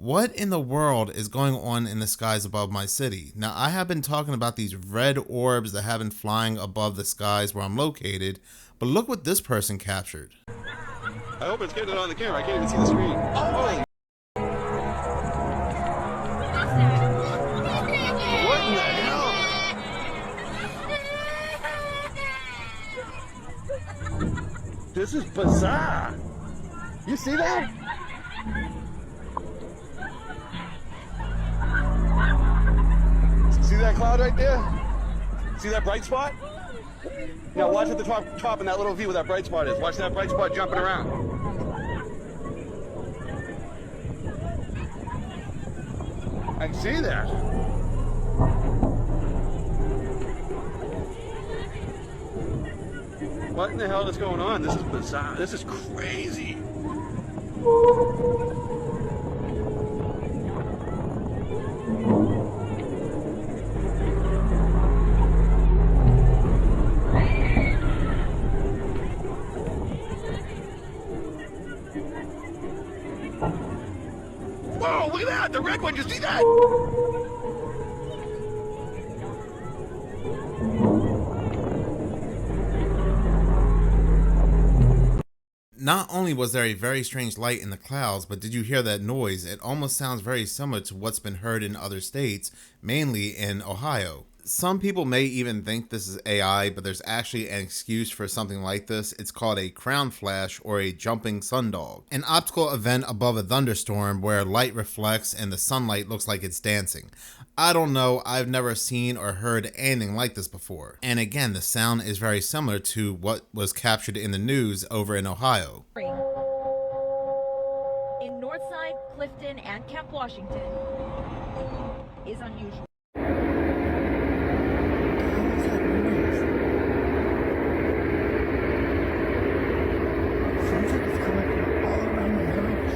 What in the world is going on in the skies above my city? Now, I have been talking about these red orbs that have been flying above the skies where I'm located, but look what this person captured. I hope it's getting it on the camera. I can't even see the screen. Oh, what in the hell? This is bizarre. You see that? See that cloud right there? See that bright spot? Now watch at the top in that little V where that bright spot is. Watch that bright spot jumping around. I can see that. What in the hell is going on? This is bizarre. This is crazy. Whoa, look at that! The red one, you see that? Not only was there a very strange light in the clouds, but did you hear that noise? It almost sounds very similar to what's been heard in other states, mainly in Ohio. Some people may even think this is AI, but there's actually an excuse for something like this. It's called a crown flash or a jumping sundog, an optical event above a thunderstorm where light reflects and the sunlight looks like it's dancing. I don't know, I've never seen or heard anything like this before. And again, the sound is very similar to what was captured in the news over in Ohio. In Northside, Clifton, and Camp Washington is unusual. Sounds like it's coming from all around the house.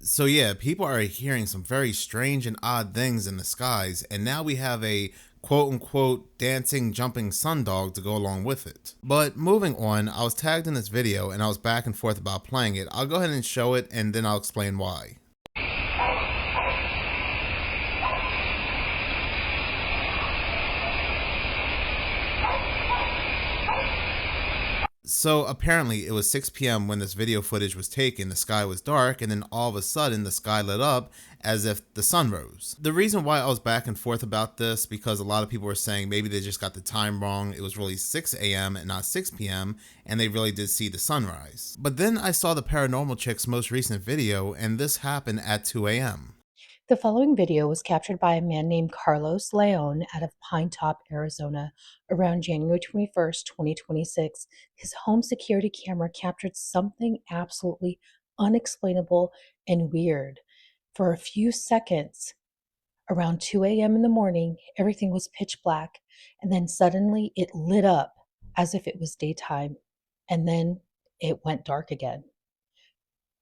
So yeah, people are hearing some very strange and odd things in the skies, and now we have a quote unquote dancing jumping sundog to go along with it. But moving on, I was tagged in this video and I was back and forth about playing it. I'll go ahead and show it and then I'll explain why. So apparently it was 6 p.m. when this video footage was taken. The sky was dark and then all of a sudden the sky lit up as if the sun rose. The reason why I was back and forth about this because a lot of people were saying maybe they just got the time wrong. It was really 6 a.m. and not 6 p.m. and they really did see the sunrise. But then I saw the Paranormal Chick's most recent video and this happened at 2 a.m. The following video was captured by a man named Carlos Leon out of Pine Top, Arizona, around January 21st, 2026. His home security camera captured something absolutely unexplainable and weird. For a few seconds, around 2 a.m. in the morning, everything was pitch black, and then suddenly it lit up as if it was daytime, and then it went dark again.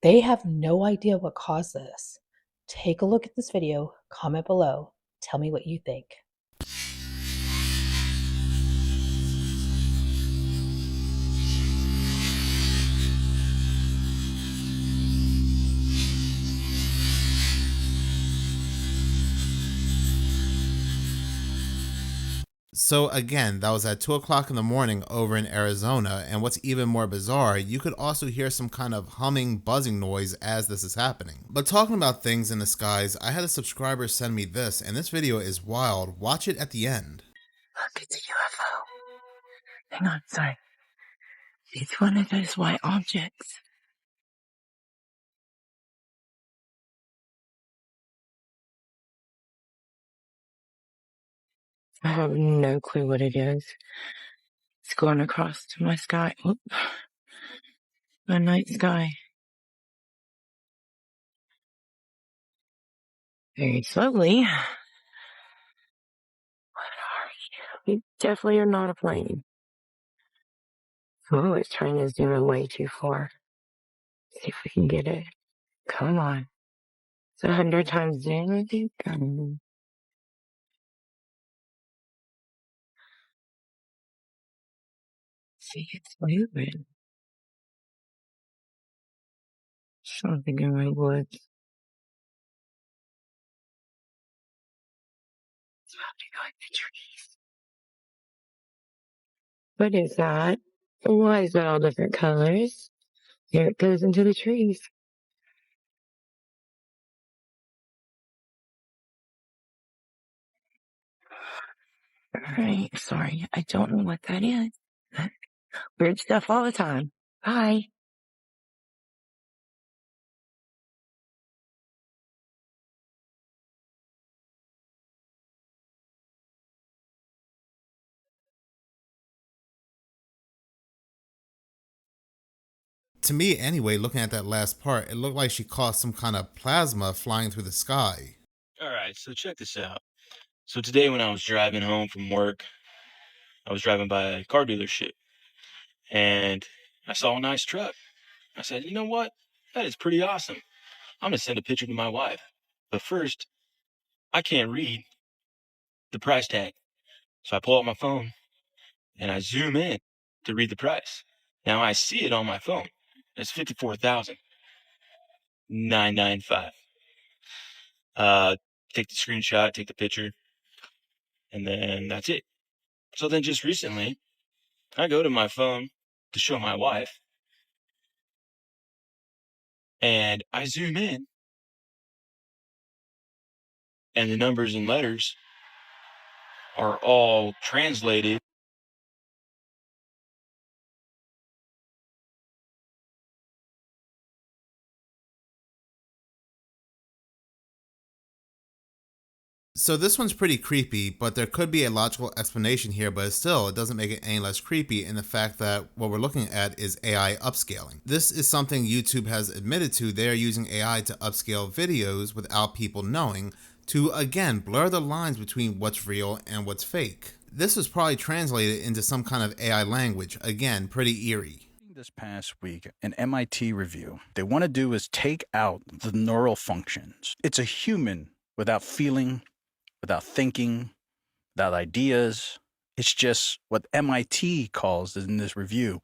They have no idea what caused this. Take a look at this video, comment below, tell me what you think. So again, that was at 2 o'clock in the morning over in Arizona, and what's even more bizarre, you could also hear some kind of humming, buzzing noise as this is happening. But talking about things in the skies, I had a subscriber send me this, and this video is wild. Watch it at the end. Look, it's a UFO. Hang on, sorry. It's one of those white objects. I have no clue what it is. It's going across to my sky. Oop. A night sky. Very slowly. What are you? You definitely are not a plane. Oh, this train is doing way too far. See if we can get it. Come on. It's 100 times zoom, I think. See, it's moving. Something in my woods. It's about to go in the trees. What is that? Why is that all different colors? Here it goes into the trees. Alright, sorry. I don't know what that is. Weird stuff all the time. Bye. To me, anyway, looking at that last part, it looked like she caused some kind of plasma flying through the sky. All right, so check this out. So today when I was driving home from work, I was driving by a car dealership and I saw a nice truck. I said, you know what? That is pretty awesome. I'm going to send a picture to my wife. But first, I can't read the price tag. So I pull out my phone and I zoom in to read the price. Now I see it on my phone. It's $54,995. Take the screenshot, take the picture, and then that's it. So then just recently, I go to my phone to show my wife, and I zoom in, and the numbers and letters are all translated. So this one's pretty creepy, but there could be a logical explanation here, but still, it doesn't make it any less creepy in the fact that what we're looking at is AI upscaling. This is something YouTube has admitted to. They are using AI to upscale videos without people knowing to, again, blur the lines between what's real and what's fake. This was probably translated into some kind of AI language. Again, pretty eerie. This past week, an MIT review, they want to do is take out the neural functions. It's a human without feeling, without thinking, without ideas. It's just what MIT calls in this review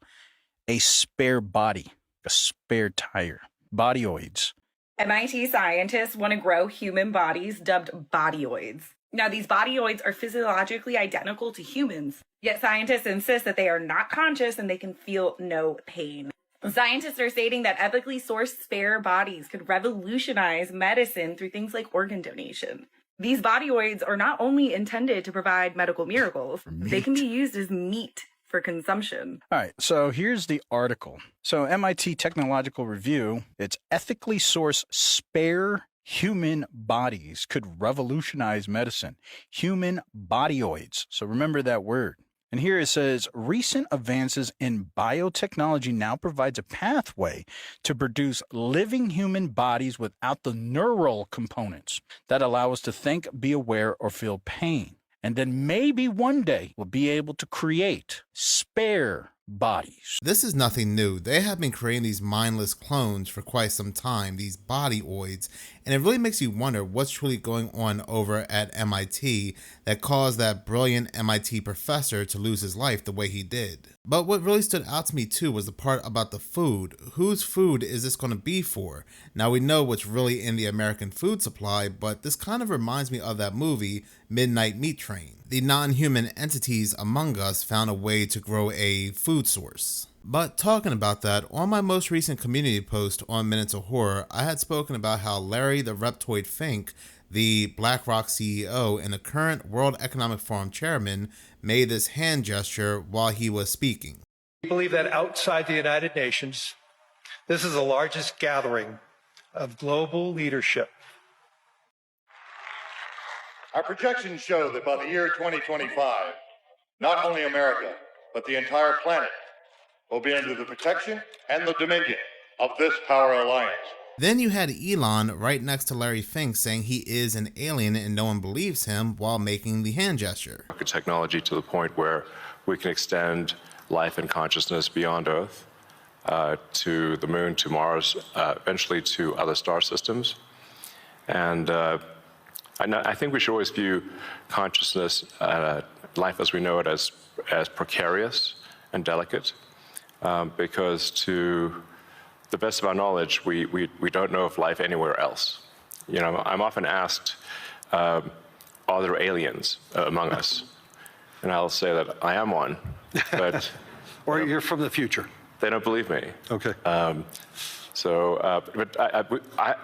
a spare body, a spare tire, bodyoids. MIT scientists want to grow human bodies dubbed bodyoids. Now, these bodyoids are physiologically identical to humans, yet scientists insist that they are not conscious and they can feel no pain. Scientists are stating that ethically sourced spare bodies could revolutionize medicine through things like organ donation. These bodyoids are not only intended to provide medical miracles, they can be used as meat for consumption. All right, so here's the article. So MIT Technological Review, it's ethically sourced spare human bodies could revolutionize medicine. Human bodyoids. So remember that word. And here it says, recent advances in biotechnology now provides a pathway to produce living human bodies without the neural components that allow us to think, be aware, or feel pain. And then maybe one day we'll be able to create spare bodies. This is nothing new. They have been creating these mindless clones for quite some time, these bodyoids, and it really makes you wonder what's truly going on over at MIT that caused that brilliant MIT professor to lose his life the way he did. But what really stood out to me too was the part about the food. Whose food is this going to be for? Now we know what's really in the American food supply, but this kind of reminds me of that movie, Midnight Meat Train. The non-human entities among us found a way to grow a food source. But talking about that, on my most recent community post on Minutes of Horror, I had spoken about how Larry the Reptoid Fink, the BlackRock CEO and the current World Economic Forum chairman, made this hand gesture while he was speaking. We believe that outside the United Nations, this is the largest gathering of global leadership. Our projections show that by the year 2025, not only America, but the entire planet will be under the protection and the dominion of this power alliance. Then you had Elon right next to Larry Fink saying he is an alien and no one believes him while making the hand gesture. Technology to the point where we can extend life and consciousness beyond Earth to the moon, to Mars, eventually to other star systems. And I think we should always view consciousness, life as we know it, as precarious and delicate, because to the best of our knowledge, we don't know of life anywhere else. You know, I'm often asked, are there aliens among us? And I'll say that I am one, but... Or you're from the future. They don't believe me. Okay. But I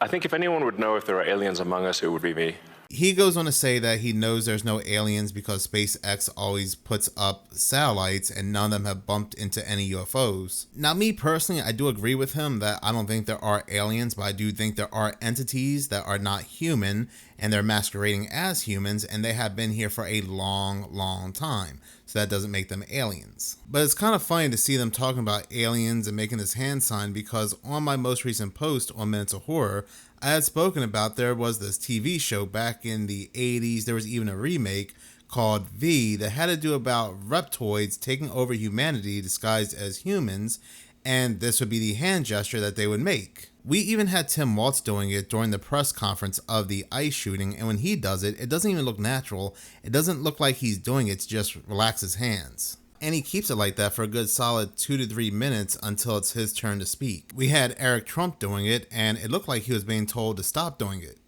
I think if anyone would know if there are aliens among us, it would be me. He goes on to say that he knows there's no aliens because SpaceX always puts up satellites and none of them have bumped into any UFOs. Now, me personally, I do agree with him that I don't think there are aliens, but I do think there are entities that are not human and they're masquerading as humans, and they have been here for a long time. So that doesn't make them aliens. But it's kind of funny to see them talking about aliens and making this hand sign, because on my most recent post on Minutes of Horror, I had spoken about there was this TV show back in the 80s. There was even a remake called V that had to do about reptoids taking over humanity disguised as humans, and this would be the hand gesture that they would make. We even had Tim Waltz doing it during the press conference of the ICE shooting, and when he does it, it doesn't even look natural. It doesn't look like he's doing it to just relax his hands. And he keeps it like that for a good solid 2 to 3 minutes until it's his turn to speak. We had Eric Trump doing it, and it looked like he was being told to stop doing it.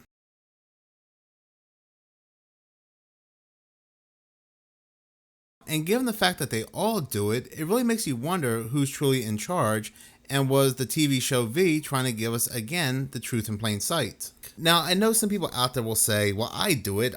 And given the fact that they all do it, it really makes you wonder who's truly in charge, and was the TV show V trying to give us again the truth in plain sight? Now, I know some people out there will say, well, I do it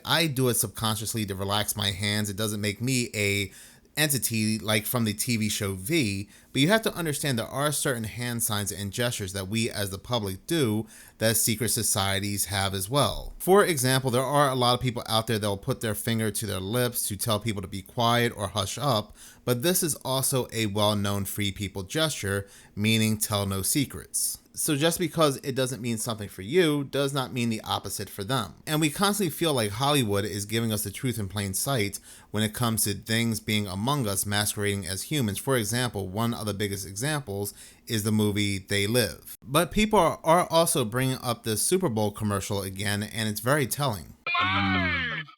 subconsciously to relax my hands. It doesn't make me a entity like from the TV show V, but you have to understand there are certain hand signs and gestures that we as the public do that secret societies have as well. For example, there are a lot of people out there that will put their finger to their lips to tell people to be quiet or hush up, but this is also a well-known free people gesture, meaning tell no secrets. So just because it doesn't mean something for you does not mean the opposite for them. And we constantly feel like Hollywood is giving us the truth in plain sight when it comes to things being among us masquerading as humans. For example, one of the biggest examples is the movie They Live. But people are also bringing up this Super Bowl commercial again, and it's very telling.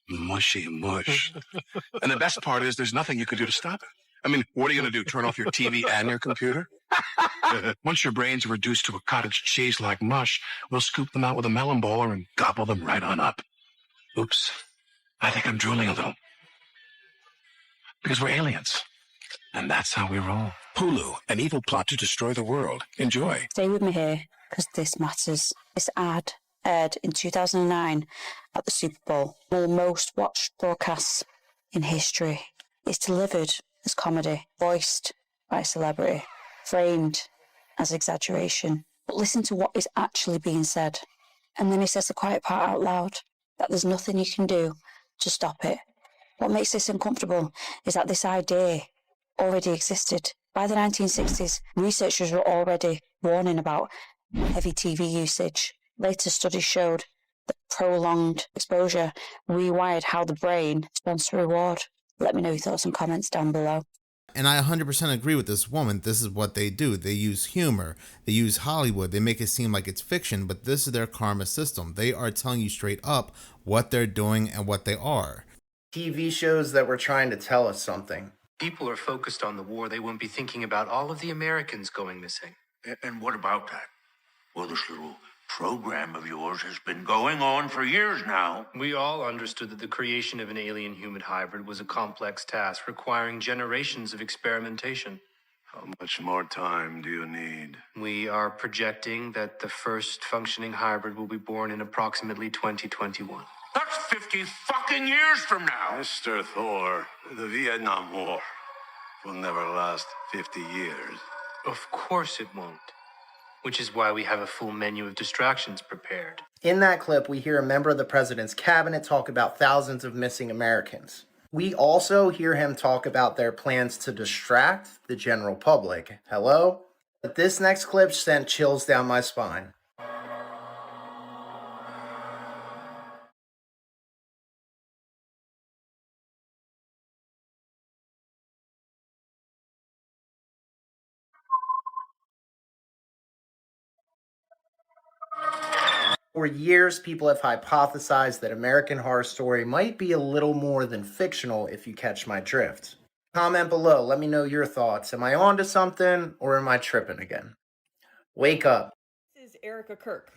Mushy mush. And the best part is there's nothing you can do to stop it. I mean, what are you going to do, turn off your TV and your computer? Once your brains are reduced to a cottage cheese like mush, we'll scoop them out with a melon bowler and gobble them right on up. Oops. I think I'm drooling a little. Because we're aliens. And that's how we roll. Hulu, an evil plot to destroy the world. Enjoy. Stay with me here, because this matters. This ad aired in 2009 at the Super Bowl, one of the most watched broadcasts in history. It's delivered as comedy, voiced by a celebrity, framed as exaggeration. But listen to what is actually being said. And then he says the quiet part out loud, that there's nothing you can do to stop it. What makes this uncomfortable is that this idea already existed. By the 1960s, researchers were already warning about heavy TV usage. Later studies showed that prolonged exposure rewired how the brain responds to reward. Let me know your thoughts and comments down below. And I 100% agree with this woman. This is what they do. They use humor. They use Hollywood. They make it seem like it's fiction, but this is their karma system. They are telling you straight up what they're doing and what they are. TV shows that were trying to tell us something. People are focused on the war. They won't be thinking about all of the Americans going missing. And what about that? Well, this little program of yours has been going on for years now. We all understood that the creation of an alien-human hybrid was a complex task requiring generations of experimentation. How much more time do you need? We are projecting that the first functioning hybrid will be born in approximately 2021. That's 50 fucking years from now! Mr. Thor, the Vietnam War will never last 50 years. Of course it won't. Which is why we have a full menu of distractions prepared. In that clip, we hear a member of the president's cabinet talk about thousands of missing Americans. We also hear him talk about their plans to distract the general public. Hello? But this next clip sent chills down my spine. For years, people have hypothesized that American Horror Story might be a little more than fictional, if you catch my drift. Comment below, let me know your thoughts. Am I onto something, or am I tripping again? Wake up. This is Erica Kirk.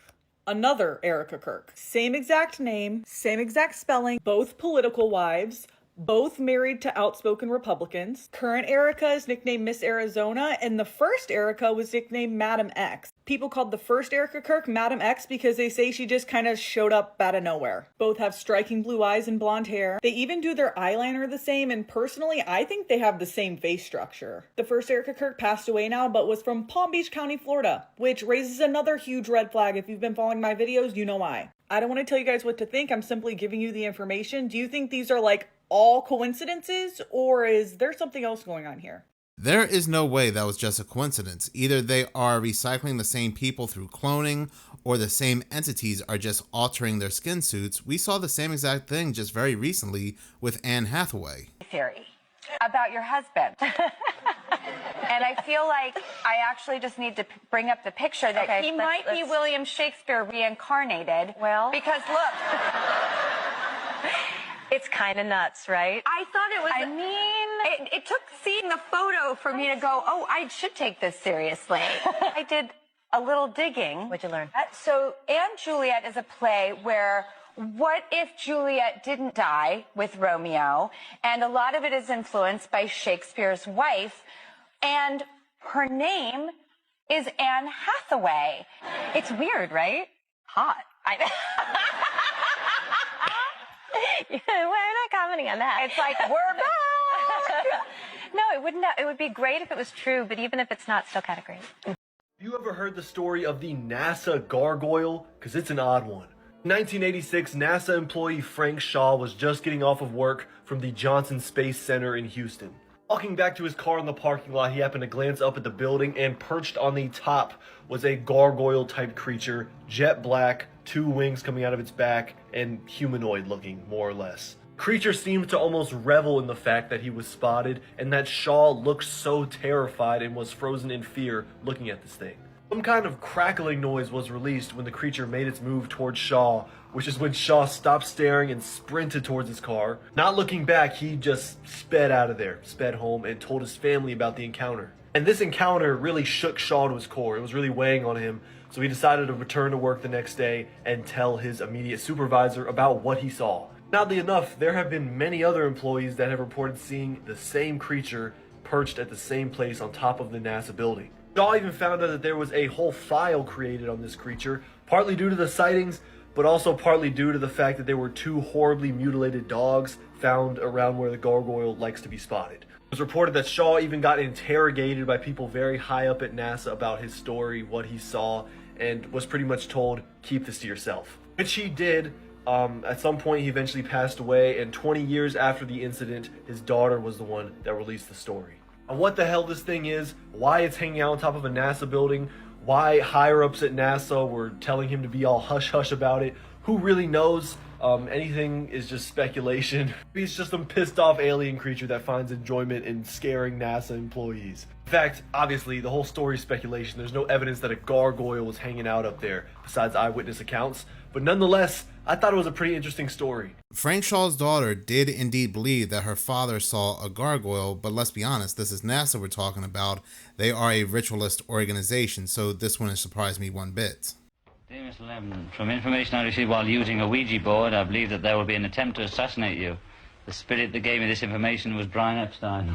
Another Erica Kirk. Same exact name, same exact spelling, both political wives, both married to outspoken Republicans. Current Erica is nicknamed Miss Arizona, and the first Erica was nicknamed Madam X. People called the first Erica Kirk Madam X because they say she just kind of showed up out of nowhere. Both have striking blue eyes and blonde hair. They even do their eyeliner the same, and personally, I think they have the same face structure. The first Erica Kirk passed away now, but was from Palm Beach County, Florida, which raises another huge red flag. If you've been following my videos, you know why. I don't want to tell you guys what to think. I'm simply giving you the information. Do you think these are like all coincidences, or is there something else going on here? There is no way that was just a coincidence. Either they are recycling the same people through cloning, or the same entities are just altering their skin suits. We saw the same exact thing just very recently with Anne Hathaway. Theory about your husband. And I feel like I actually just need to bring up the picture that he might be William Shakespeare reincarnated. Well, because look. It's kind of nuts, right? I thought it was. I mean, it took seeing the photo for me to go, oh, I should take this seriously. I did a little digging. What'd you learn? So, Anne Juliet is a play where what if Juliet didn't die with Romeo? And a lot of it is influenced by Shakespeare's wife. And her name is Anne Hathaway. It's weird, right? Hot. We're not commenting on that. It's like, we're back. No, it wouldn't. It would be great if it was true, but even if it's not, still kind of great. Have you ever heard the story of the NASA gargoyle? Because it's an odd one. In 1986, NASA employee Frank Shaw was just getting off of work from the Johnson Space Center in Houston. Walking back to his car in the parking lot, he happened to glance up at the building, and perched on the top was a gargoyle-type creature, jet black, 2 wings coming out of its back, and humanoid looking, more or less. Creature seemed to almost revel in the fact that he was spotted, and that Shaw looked so terrified and was frozen in fear looking at this thing. Some kind of crackling noise was released when the creature made its move towards Shaw, which is when Shaw stopped staring and sprinted towards his car. Not looking back, he just sped out of there, sped home, and told his family about the encounter. And this encounter really shook Shaw to his core. It was really weighing on him, so he decided to return to work the next day and tell his immediate supervisor about what he saw. Oddly enough, there have been many other employees that have reported seeing the same creature perched at the same place on top of the NASA building. Shaw even found out that there was a whole file created on this creature, partly due to the sightings, but also partly due to the fact that there were 2 horribly mutilated dogs found around where the gargoyle likes to be spotted. It was reported that Shaw even got interrogated by people very high up at NASA about his story, what he saw, and was pretty much told, keep this to yourself. Which he did. At some point he eventually passed away, and 20 years after the incident, his daughter was the one that released the story. And what the hell this thing is, why it's hanging out on top of a NASA building, why higher-ups at NASA were telling him to be all hush-hush about it, who really knows? Anything is just speculation. He's just some pissed-off alien creature that finds enjoyment in scaring NASA employees. In fact, obviously, the whole story is speculation. There's no evidence that a gargoyle was hanging out up there, besides eyewitness accounts. But nonetheless, I thought it was a pretty interesting story. Frank Shaw's daughter did indeed believe that her father saw a gargoyle, but let's be honest, this is NASA we're talking about. They are a ritualist organization, so this wouldn't surprise me one bit. Dear Mr. Lemon, from information I received while using a Ouija board, I believe that there will be an attempt to assassinate you. The spirit that gave me this information was Brian Epstein.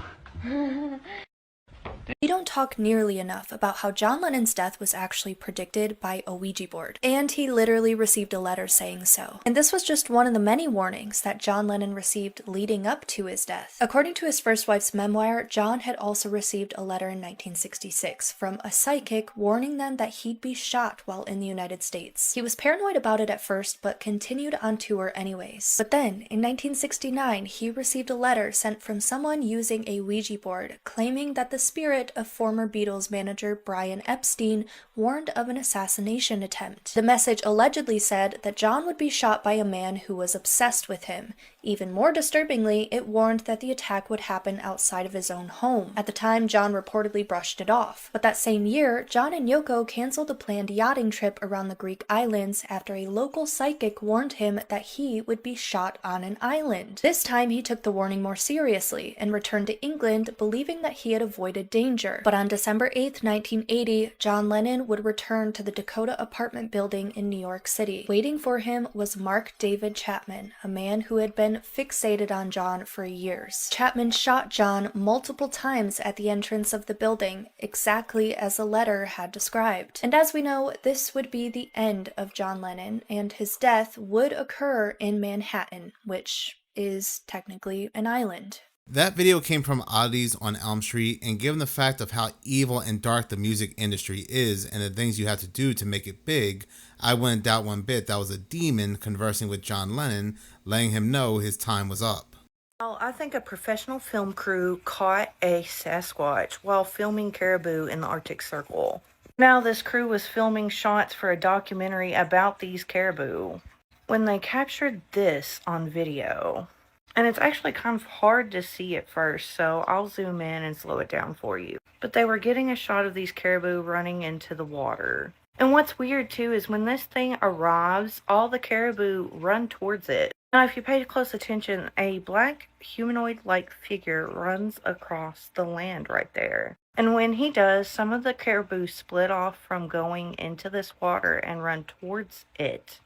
We don't talk nearly enough about how John Lennon's death was actually predicted by a Ouija board, and he literally received a letter saying so. And this was just one of the many warnings that John Lennon received leading up to his death. According to his first wife's memoir, John had also received a letter in 1966 from a psychic warning them that he'd be shot while in the United States. He was paranoid about it at first, but continued on tour anyways. But then, in 1969, he received a letter sent from someone using a Ouija board, claiming that the spirit of former Beatles manager Brian Epstein warned of an assassination attempt. The message allegedly said that John would be shot by a man who was obsessed with him. Even more disturbingly, it warned that the attack would happen outside of his own home. At the time, John reportedly brushed it off. But that same year, John and Yoko canceled a planned yachting trip around the Greek islands after a local psychic warned him that he would be shot on an island. This time, he took the warning more seriously and returned to England, believing that he had avoided danger. But on December 8th, 1980, John Lennon would return to the Dakota apartment building in New York City. Waiting for him was Mark David Chapman, a man who had been fixated on John for years. Chapman shot John multiple times at the entrance of the building, exactly as the letter had described. And as we know, this would be the end of John Lennon, and his death would occur in Manhattan, which is technically an island. That video came from Oddities on Elm Street, and given the fact of how evil and dark the music industry is and the things you have to do to make it big, I wouldn't doubt one bit that was a demon conversing with John Lennon, letting him know his time was up. Well, I think a professional film crew caught a Sasquatch while filming caribou in the Arctic Circle. Now, this crew was filming shots for a documentary about these caribou when they captured this on video. And it's actually kind of hard to see at first, so I'll zoom in and slow it down for you. But they were getting a shot of these caribou running into the water. And what's weird too is when this thing arrives, all the caribou run towards it. Now, if you pay close attention, a black humanoid-like figure runs across the land right there. And when he does, some of the caribou split off from going into this water and run towards it.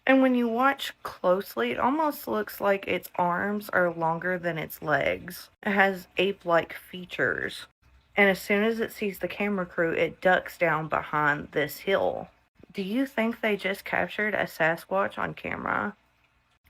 And when you watch closely, it almost looks like its arms are longer than its legs. It has ape-like features. And as soon as it sees the camera crew, it ducks down behind this hill. Do you think they just captured a Sasquatch on camera?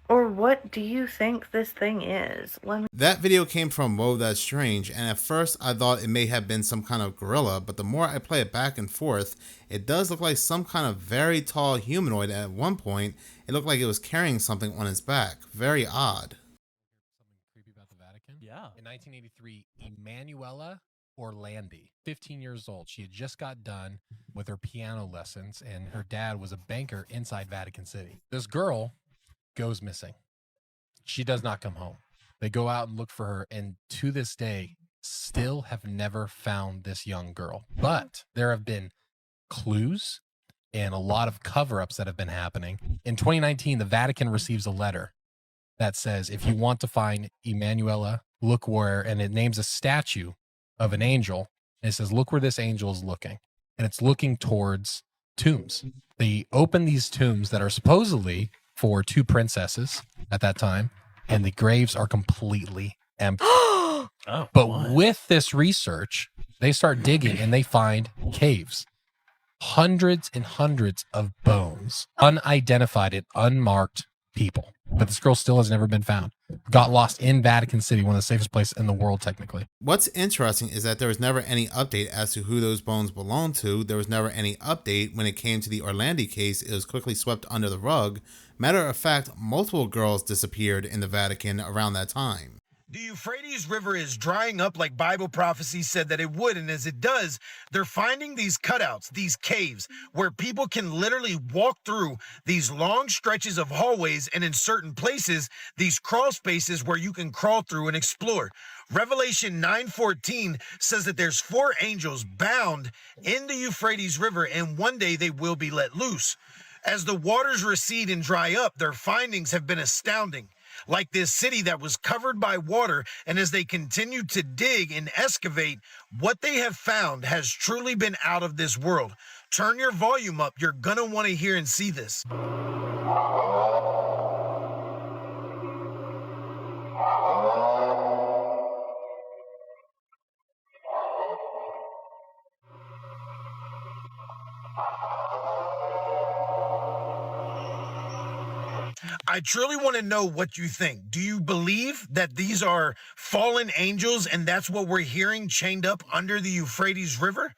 Or what do you think this thing is? That video came from Whoa That's Strange, and at first I thought it may have been some kind of gorilla, but the more I play it back and forth, it does look like some kind of very tall humanoid. At one point, it looked like it was carrying something on its back. Very odd. Something creepy about the Vatican? Yeah. In 1983, Emanuela Orlandi, 15 years old. She had just got done with her piano lessons, and her dad was a banker inside Vatican City. This girl goes missing. She does not come home. They go out and look for her, and to this day, still have never found this young girl. But there have been clues and a lot of cover-ups that have been happening. In 2019, the Vatican receives a letter that says, if you want to find Emanuela, look where, and it names a statue of an angel, and it says, look where this angel is looking. And it's looking towards tombs. They open these tombs that are supposedly for two princesses at that time, and the graves are completely empty. With this research, they start digging and they find caves. Hundreds and hundreds of bones, unidentified and unmarked people. But this girl still has never been found. Got lost in Vatican City, one of the safest places in the world, technically. What's interesting is that there was never any update as to who those bones belonged to. There was never any update when it came to the Orlandi case. It was quickly swept under the rug. Matter of fact, multiple girls disappeared in the Vatican around that time. The Euphrates River is drying up like Bible prophecy said that it would, and as it does, they're finding these cutouts, these caves, where people can literally walk through these long stretches of hallways, and in certain places, these crawl spaces where you can crawl through and explore. Revelation 9:14 says that there's 4 angels bound in the Euphrates River, and one day they will be let loose. As the waters recede and dry up, their findings have been astounding. Like this city that was covered by water, and as they continue to dig and excavate, what they have found has truly been out of this world. Turn your volume up. You're gonna want to hear and see this. I truly want to know what you think. Do you believe that these are fallen angels and that's what we're hearing chained up under the Euphrates River?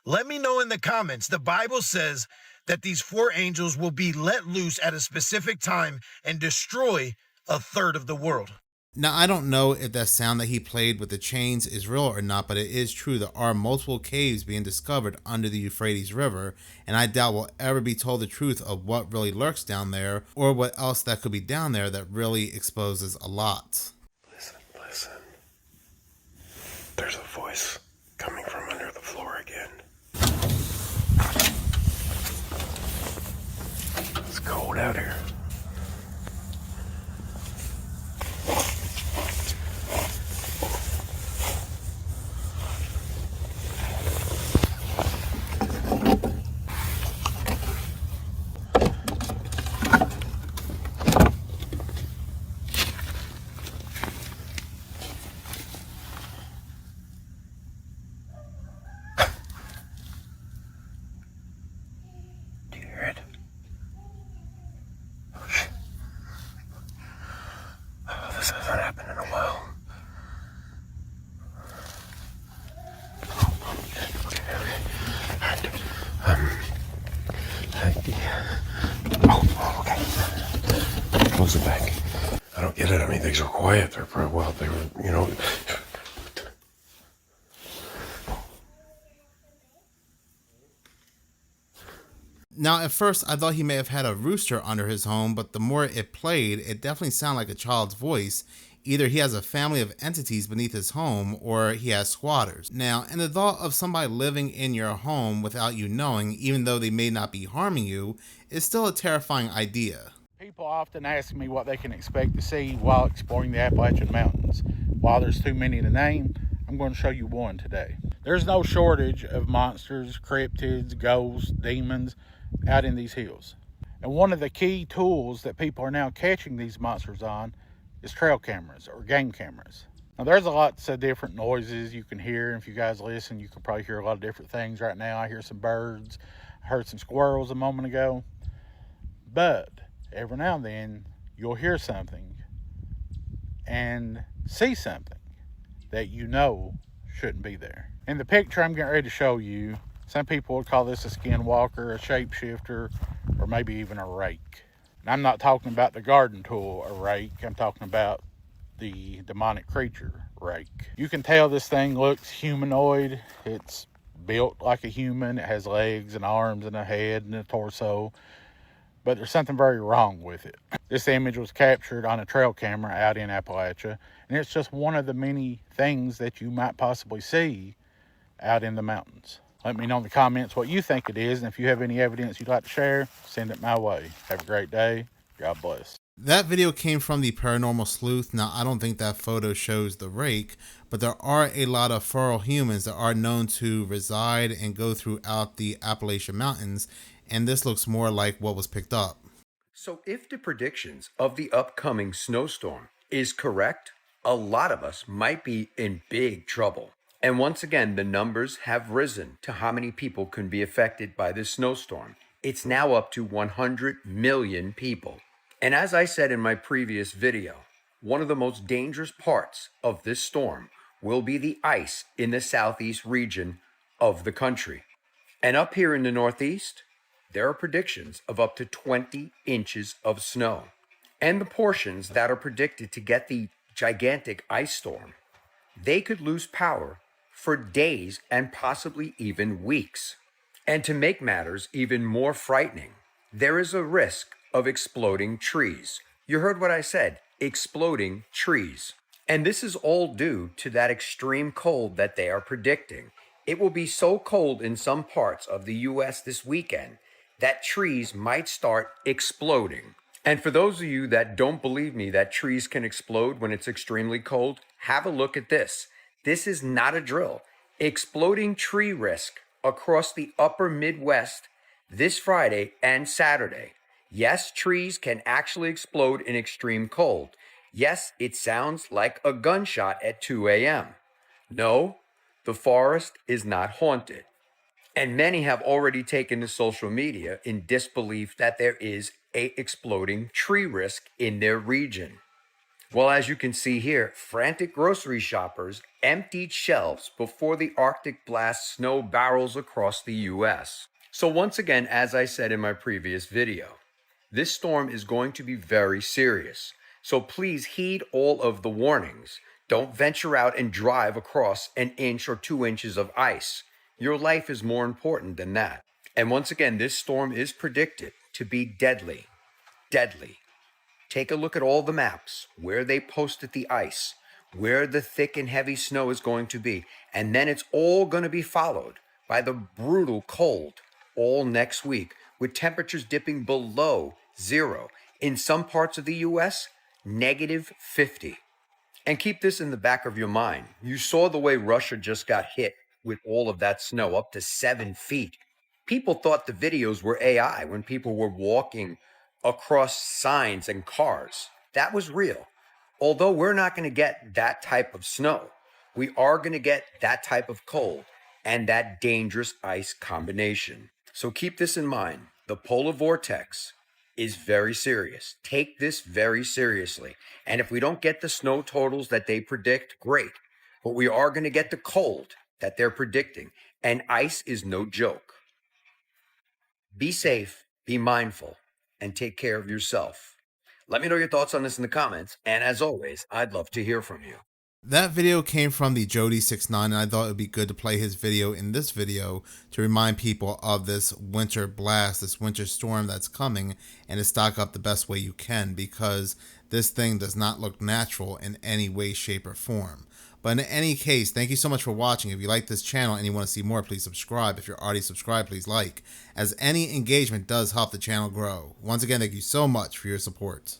Let me know in the comments. The Bible says that these 4 angels will be let loose at a specific time and destroy a third of the world. Now, I don't know if that sound that he played with the chains is real or not, but it is true. There are multiple caves being discovered under the Euphrates River, and I doubt we'll ever be told the truth of what really lurks down there or what else that could be down there that really exposes a lot. Listen. There's a voice coming from under the floor again. It's cold out here. This hasn't happened in a while. Okay. Okay. Close it back. I don't get it. I mean, things were quiet there for a while. They were, you know. Now, at first, I thought he may have had a rooster under his home, but the more it played, it definitely sounded like a child's voice. Either he has a family of entities beneath his home, or he has squatters. Now, and the thought of somebody living in your home without you knowing, even though they may not be harming you, is still a terrifying idea. People often ask me what they can expect to see while exploring the Appalachian Mountains. While there's too many to name, I'm going to show you one today. There's no shortage of monsters, cryptids, ghosts, demons out in these hills. And one of the key tools that people are now catching these monsters on is trail cameras or game cameras. Now there's lots of different noises you can hear. If you guys listen, you can probably hear a lot of different things right now. I hear some birds, I heard some squirrels a moment ago. But every now and then you'll hear something and see something that you know shouldn't be there. In the picture I'm getting ready to show you, some people would call this a skinwalker, a shapeshifter, or maybe even a rake. And I'm not talking about the garden tool, a rake. I'm talking about the demonic creature, rake. You can tell this thing looks humanoid. It's built like a human. It has legs and arms and a head and a torso. But there's something very wrong with it. This image was captured on a trail camera out in Appalachia, and it's just one of the many things that you might possibly see out in the mountains. Let me know in the comments what you think it is, and if you have any evidence you'd like to share, send it my way. Have a great day. God bless. That video came from the Paranormal Sleuth. Now, I don't think that photo shows the rake, but there are a lot of feral humans that are known to reside and go throughout the Appalachian Mountains, and this looks more like what was picked up. So if the predictions of the upcoming snowstorm is correct, a lot of us might be in big trouble. And once again, the numbers have risen to how many people can be affected by this snowstorm. It's now up to 100 million people. And as I said in my previous video, one of the most dangerous parts of this storm will be the ice in the southeast region of the country. And up here in the northeast, there are predictions of up to 20 inches of snow. And the portions that are predicted to get the gigantic ice storm, they could lose power for days and possibly even weeks. And to make matters even more frightening, there is a risk of exploding trees. You heard what I said, exploding trees. And this is all due to that extreme cold that they are predicting. It will be so cold in some parts of the US this weekend that trees might start exploding. And for those of you that don't believe me that trees can explode when it's extremely cold, have a look at this. This is not a drill. Exploding tree risk across the upper Midwest this Friday and Saturday. Yes, trees can actually explode in extreme cold. Yes, it sounds like a gunshot at 2 a.m. No, the forest is not haunted. And many have already taken to social media in disbelief that there is a exploding tree risk in their region. Well, as you can see here, frantic grocery shoppers emptied shelves before the Arctic blast snow barrels across the US. So once again, as I said in my previous video, this storm is going to be very serious. So please heed all of the warnings. Don't venture out and drive across an inch or 2 inches of ice. Your life is more important than that. And once again, this storm is predicted to be deadly. Deadly. Take a look at all the maps, where they posted the ice, where the thick and heavy snow is going to be, and then it's all going to be followed by the brutal cold all next week, with temperatures dipping below zero. In some parts of the US, -50. And keep this in the back of your mind. You saw the way Russia just got hit with all of that snow, up to 7 feet. People thought the videos were AI when people were walking across signs and cars. That was real. Although we're not going to get that type of snow, we are going to get that type of cold and that dangerous ice combination. So keep this in mind. The polar vortex is very serious. Take this very seriously. And if we don't get the snow totals that they predict, great. But we are going to get the cold that they're predicting. And ice is no joke. Be safe, be mindful, and take care of yourself. Let me know your thoughts on this in the comments. And as always, I'd love to hear from you. That video came from the Jody69, and I thought it would be good to play his video in this video to remind people of this winter blast, this winter storm that's coming, and to stock up the best way you can, because this thing does not look natural in any way, shape, or form. But in any case, thank you so much for watching. If you like this channel and you want to see more, please subscribe. If you're already subscribed, please like, as any engagement does help the channel grow. Once again, thank you so much for your support.